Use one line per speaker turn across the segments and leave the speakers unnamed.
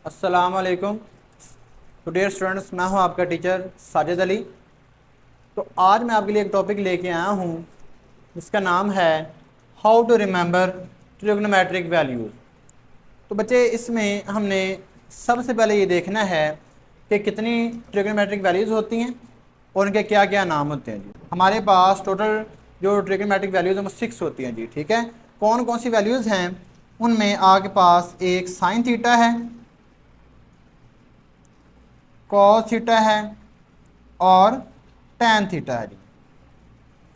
अस्सलाम वालेकुम। तो डियर स्टूडेंट्स, मैं हूं आपका टीचर साजिद अली। तो आज मैं आपके लिए एक टॉपिक लेके आया हूं जिसका नाम है how to remember trigonometric values. तो बच्चे, इसमें हमने सबसे पहले ये देखना है कि कितनी ट्रिग्नोमेट्रिक वैल्यूज़ होती हैं और उनके क्या क्या नाम होते हैं जी। हमारे पास टोटल जो ट्रिग्नोमेट्रिक वैल्यूज़ हैं वो 6 होती हैं जी। ठीक है, कौन कौन सी वैल्यूज़ हैं? उनमें आपके पास एक साइन थीटा है, कॉस थीटा है और टैन थीटा है जी।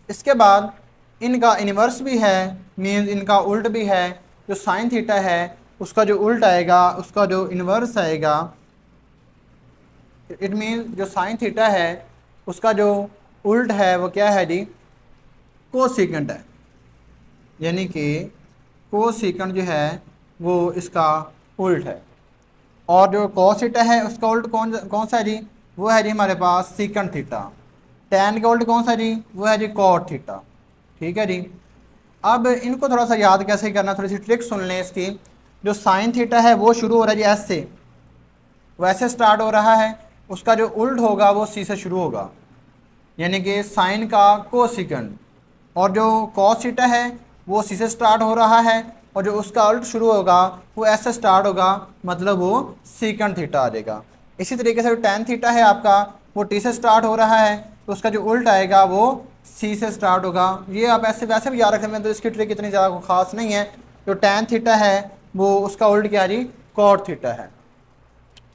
इसके बाद इनका इन्वर्स भी है, मीन्स इनका उल्ट भी है। जो साइन थीटा है उसका जो उल्ट आएगा, उसका जो इन्वर्स आएगा, इट मीन्स जो साइन थीटा है उसका जो उल्ट है वो क्या है जी? कोसेकेंट है। यानी कि कोसेकेंट जो है वो इसका उल्ट है। और जो कॉस थीटा है उसका उल्ट कौन कौन सा है जी? वो है जी हमारे पास सीकेंट थीटा। टैन का उल्ट कौन सा जी? वो है जी कॉट थीटा। ठीक है जी। अब इनको थोड़ा सा याद कैसे करना, थोड़ी सी ट्रिक सुन लें इसकी। जो साइन थीटा है वो शुरू हो रहा है जी एस से, वैसे स्टार्ट हो रहा है। उसका जो उल्ट होगा वो सी से शुरू होगा, यानी कि साइन का कोसेकेंट। और जो कॉस थीटा है वो सी से स्टार्ट हो रहा है, और जो उसका उल्ट शुरू होगा वो एस से स्टार्ट होगा, मतलब वो सीकेंट थीटा आ जाएगा। इसी तरीके से जो टैन थीटा है आपका, वो टी से स्टार्ट हो रहा है, तो उसका जो उल्ट आएगा वो सी से स्टार्ट होगा। ये आप ऐसे वैसे भी याद रख सकते हैं, तो इसकी ट्रिक इतनी ज़्यादा खास नहीं है। जो टैन थीटा है वो उसका उल्ट क्या जी? कॉट थीटा है।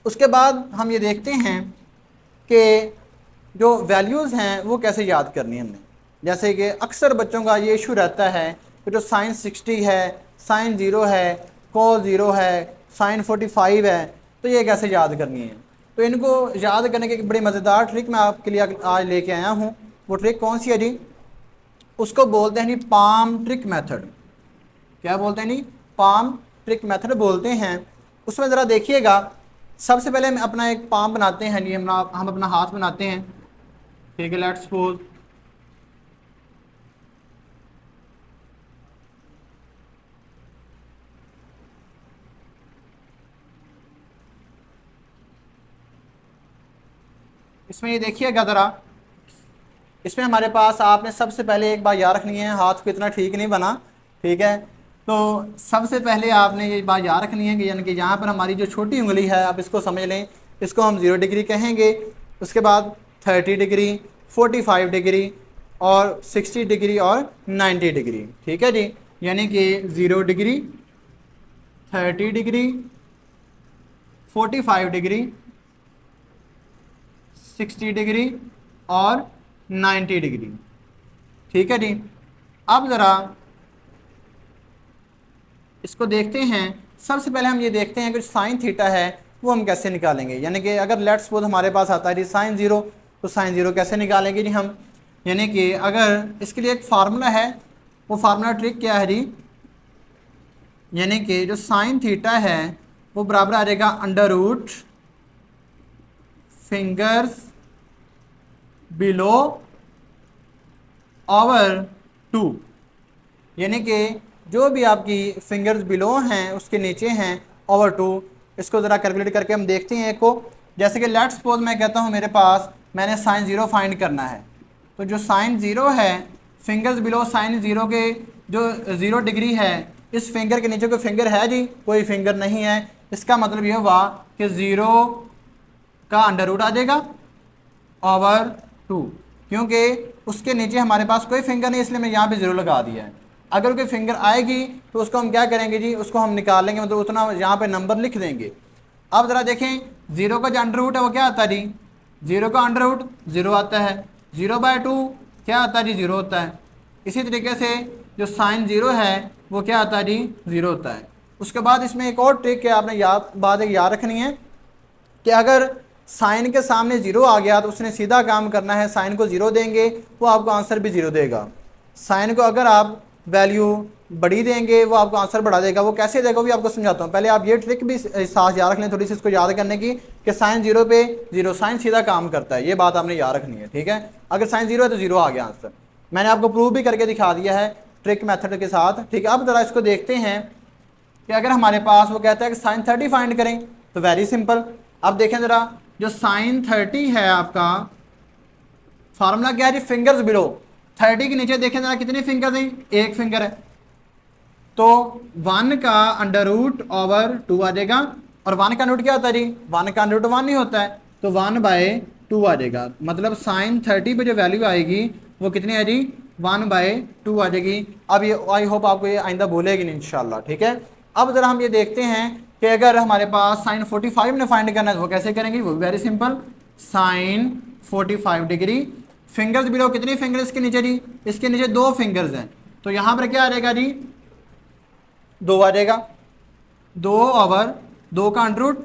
उसके बाद हम ये देखते हैं कि जो वैल्यूज़ हैं वो कैसे याद करनी है हमने। जैसे कि अक्सर बच्चों का ये इशू रहता है कि जो साइन 60 है, साइन 0 है, कॉस 0 है, साइन 45 है, तो ये कैसे याद करनी है। तो इनको याद करने की एक बड़ी मज़ेदार ट्रिक मैं आपके लिए आज लेके आया हूँ। वो ट्रिक कौन सी है जी? उसको बोलते हैं जी पाम ट्रिक मेथड। क्या बोलते हैं जी? पाम ट्रिक मेथड बोलते हैं। उसमें ज़रा देखिएगा, सबसे पहले हम अपना एक पाम बनाते हैं जी, हम अपना हाथ बनाते हैं। ठीक है, लेट्स सपोज इसमें ये देखिएगा ज़रा, इसमें हमारे पास आपने सबसे पहले एक बात याद रखनी है, हाथ को इतना ठीक नहीं बना। ठीक है, तो सबसे पहले आपने ये बात याद रखनी है कि यानी कि यहाँ पर हमारी जो छोटी उंगली है, आप इसको समझ लें, इसको हम 0 डिग्री कहेंगे। उसके बाद 30 डिग्री, 45 डिग्री और 60 डिग्री और 90 डिग्री। ठीक है जी, यानी कि 0 डिग्री, 30 डिग्री, 45 डिग्री, 60 डिग्री और 90 डिग्री। ठीक है जी। अब ज़रा इसको देखते हैं। सबसे पहले हम ये देखते हैं कि साइन थीटा है वो हम कैसे निकालेंगे। यानी कि अगर लेट्स सपोज हमारे पास आता है जी साइन 0, तो साइन 0 कैसे निकालेंगे जी हम? यानी कि अगर इसके लिए एक फार्मूला है, वो फार्मूला ट्रिक क्या है जी? यानी कि जो साइन थीटा है वो बराबर आ जाएगा under root fingers below over 2। यानी कि जो भी आपकी फिंगर्स बिलो हैं उसके नीचे हैं ओवर 2। इसको ज़रा कैलकुलेट करके हम देखते हैं एक को। जैसे कि लेट्स सपोज मैं कहता हूँ मेरे पास मैंने साइन 0 फाइंड करना है, तो जो साइन 0 है, फिंगर्स बिलो साइन 0 के जो 0 डिग्री है, इस फिंगर के नीचे कोई फिंगर है जी? कोई फिंगर नहीं है। इसका मतलब ये हुआ कि 0 का अंडर रूट आ जाएगा ओवर 2, क्योंकि उसके नीचे हमारे पास कोई फिंगर नहीं, इसलिए मैं यहाँ पे 0 लगा दिया है। अगर कोई फिंगर आएगी तो उसको हम क्या करेंगे जी? उसको हम निकाल लेंगे, मतलब उतना यहाँ पे नंबर लिख देंगे। अब ज़रा देखें, 0 का जो अंडर रूट है वो क्या आता है जी? 0 का अंडर रूट 0 आता है। 0/2 क्या आता है जी? 0 होता है। इसी तरीके से जो साइन 0 है वो क्या आता है जी? 0 होता है। उसके बाद इसमें एक और ट्रिक है, आपने बात एक याद रखनी है कि अगर साइन के सामने 0 आ गया तो उसने सीधा काम करना है, साइन को 0 देंगे वो आपको आंसर भी 0 देगा। साइन को अगर आप वैल्यू बड़ी देंगे वो आपको आंसर बढ़ा देगा। वो कैसे देगा वो भी आपको समझाता हूँ। पहले आप ये ट्रिक भी साथ याद रख लें, थोड़ी सी इसको याद करने की, कि साइन 0 पे 0, साइन सीधा काम करता है, ये बात आपने याद रखनी है। ठीक है, अगर साइन 0 है तो 0 आ गया आंसर। मैंने आपको प्रूव भी करके दिखा दिया है ट्रिक मेथड के साथ। ठीक है, अब ज़रा इसको देखते हैं कि अगर हमारे पास वो कहता है कि साइन 30 फाइंड करें, तो वेरी सिंपल। अब देखें ज़रा, जो साइन 30 है आपका फार्मूला क्या है जी, फिंगर्स बिलो। 30 के नीचे देखें ज़रा कितनी फिंगर्स हैं, एक फिंगर है, तो 1 का अंडर रूट ओवर 2 आ जाएगा। और 1 का रूट क्या होता है जी, 1 का अंडर रूट 1 ही होता है, तो 1/2 आ जाएगा। मतलब साइन 30 पे जो वैल्यू आएगी वो कितनी है जी, 1/2 आ जाएगी। अब ये आई होप आपको ये आइंदा भूलेगी नहीं इंशाल्लाह, ठीक है। अब ज़रा हम ये देखते हैं कि अगर हमारे पास साइन 45 ने फाइंड करना है तो वो कैसे करेंगे, वो very simple. Sine 45 degree, fingers below कितनी फिंगर्स इसके नीचे जी, इसके नीचे 2 फिंगर्स हैं, तो यहाँ पर क्या आ जाएगा जी, 2 आ जाएगा। 2 ओवर 2 का अंडर रूट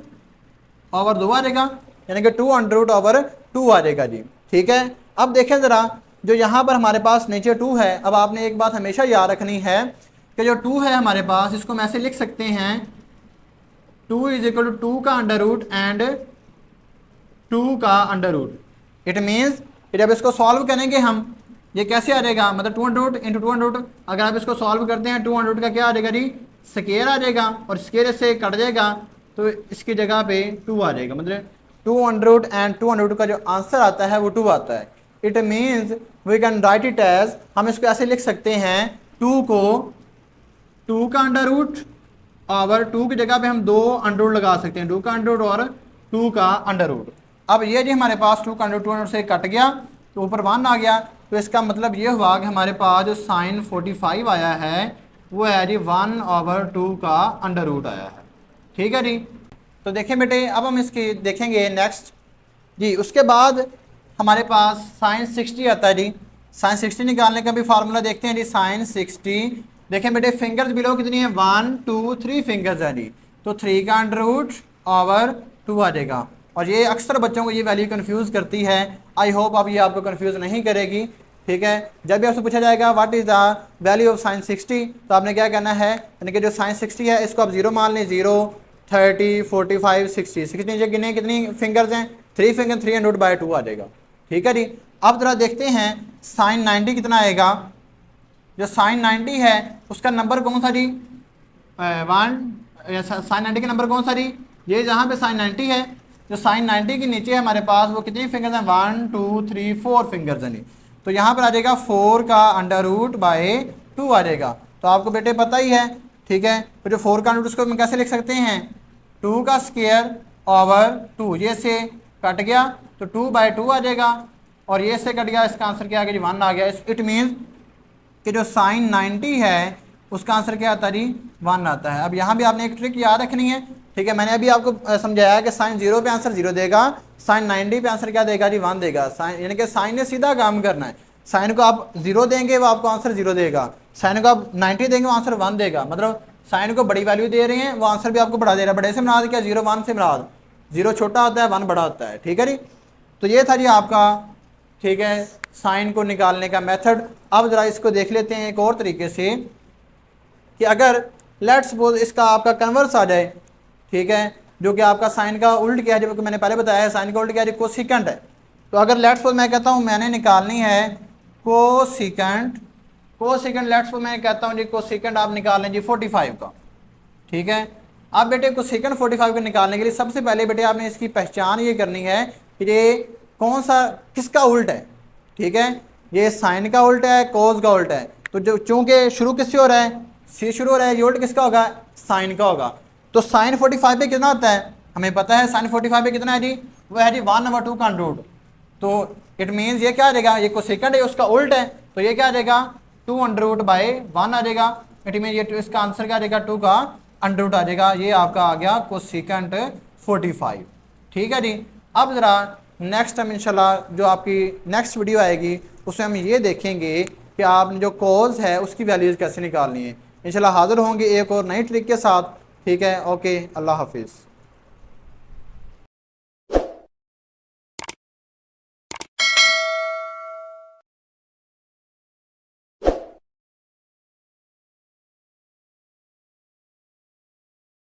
ओवर 2 आ जाएगा, यानी कि 2 अंडर रूट ओवर 2 आ जाएगा जी, ठीक है। अब देखें ज़रा, जो यहाँ पर हमारे पास नीचे 2 है, अब आपने एक बात हमेशा याद रखनी है कि जो 2 है हमारे पास, इसको हम ऐसे लिख सकते हैं 2 = 2 का अंडर रूट एंड 2 का अंडर रूट। इट मीन्स जब इसको सॉल्व करेंगे हम, ये कैसे आ जाएगा, मतलब 2 under root into 2 under root. अगर आप इसको सॉल्व करते हैं 2 अंडर रूट का क्या आ जाएगा जी, स्केयर आ जाएगा, और स्केयर से कट जाएगा तो इसकी जगह पे 2 आ जाएगा। मतलब 2 under root and 2 under root का जो आंसर आता है वो 2 आता है। It means we can write it as, हम इसको ऐसे लिख सकते हैं 2 को 2 का अंडर रूट ओवर 2 की जगह पे हम 2 अंडर रूट लगा सकते हैं, 2 का अंडर रूट और 2 का अंडर रूट। अब ये जी हमारे पास 2 का अंडर रूट 2 अंडर से कट गया तो ऊपर 1 आ गया, तो इसका मतलब ये हुआ कि हमारे पास जो साइन 45 आया है वो है जी 1/2 का अंडर रूट आया है, ठीक है जी। तो देखें बेटे, अब हम इसकी देखेंगे नेक्स्ट जी। उसके बाद हमारे पास साइन 60 आता है जी। साइन 60 निकालने का भी फार्मूला देखते हैं जी। साइन 60, देखें बेटे फिंगर्स बिलो कितनी है, 1 2 3 फिंगर्स है जी, तो 3 का अंडर रूट ओवर 2 आ जाएगा। और ये अक्सर बच्चों को ये वैल्यू कंफ्यूज करती है, आई होप अब ये आपको कंफ्यूज नहीं करेगी, ठीक है। जब भी आपसे पूछा जाएगा what is the value of sine 60, तो आपने क्या करना है, यानी कि जो साइन 60 है इसको आप 0 मान लें, 0 30 45 60 60 नीचे गिने कितनी फिंगर्स हैं, 3 फिंगर, 300/2 आ जाएगा, ठीक है जी। अब जरा देखते हैं साइन 90 कितना आएगा। जो साइन 90 है उसका नंबर कौन सा जी, साइन 90 का नंबर कौन सा जी, ये जहाँ पे साइन 90 है, जो साइन 90 के नीचे हमारे पास वो कितनी फिंगर्स हैं, 1 2 3 4 फिंगर्स हैं जी, तो यहाँ पर आ जाएगा 4 का अंडर रूट बाय 2 आ जाएगा। तो आपको बेटे पता ही है, ठीक है। तो जो 4 का अंडर रूट उसको हम कैसे लिख सकते हैं, 2 का स्क्वायर ओवर 2, ये से कट गया तो 2/2 आ जाएगा, और ये से कट गया, इसका आंसर क्या आ गया जी, 1 आ गया। इट मीन्स कि जो साइन 90 है उसका आंसर क्या आता है जी, 1 आता है। अब यहाँ भी आपने एक ट्रिक याद रखनी है, ठीक है। मैंने अभी आपको समझाया कि साइन 0 पे आंसर 0 देगा, साइन 90 पे आंसर क्या देगा जी, 1 देगा। साइन यानी कि साइन ने सीधा काम करना है, साइन को आप 0 देंगे वो आपको आंसर 0 देगा, साइन को आप 90 देंगे वो आंसर 1 देगा। मतलब साइन को बड़ी वैल्यू दे रहे हैं, वो आंसर भी आपको बड़ा दे रहा है। बड़े से मुराद क्या, 0 1 से मुराद, 0 छोटा होता है 1 बड़ा होता है, ठीक है जी। तो ये था जी आपका, ठीक है, साइन को निकालने का मेथड। अब ज़रा इसको देख लेते हैं एक और तरीके से कि अगर लेट्स सपोज इसका आपका कन्वर्स आ जाए, ठीक है, जो कि आपका साइन का उल्ट क्या है, जो कि मैंने पहले बताया है साइन का उल्ट क्या है, कोसिकेंट है। तो अगर लेट्स सपोज मैं कहता हूँ मैंने निकालनी है कोसिकेंट, लेट्स सपोज मैं कहता हूँ जी कोसिकेंट आप निकाल लें जी 45 का, ठीक है। अब बेटे कोसिकेंट 45 को निकालने के लिए सबसे पहले बेटे आपने इसकी पहचान ये करनी है कि ये कौन सा किसका उल्ट है, ठीक है। ये साइन का उल्ट है, कोस का उल्ट है। तो जो चूंकि शुरू किससे हो रहा है, सी शुरू हो रहा है, ये उल्ट किसका होगा, साइन का होगा। तो साइन 45 पे कितना होता है, हमें पता है साइन 45 पे कितना है जी, वो है जी 1/2 का अंडर रूट। तो इट मीन्स ये क्या आ जाएगा, ये कोसिकेंट है उसका उल्ट है, तो ये क्या आ जाएगा 2/1 आ जाएगा। इट मीन ये इसका आंसर क्या आ जाएगा, 2 का अंडर रूट आ जाएगा। ये आपका आ गया कोसिकेंट 45, ठीक है जी। अब ज़रा नेक्स्ट हम इंशाल्लाह जो आपकी नेक्स्ट वीडियो आएगी उसमें हम ये देखेंगे कि आपने जो कॉज है उसकी वैल्यूज़ कैसे निकालनी है। इंशाल्लाह हाज़िर होंगे एक और नई ट्रिक के साथ, ठीक है। ओके, अल्लाह हाफिज़।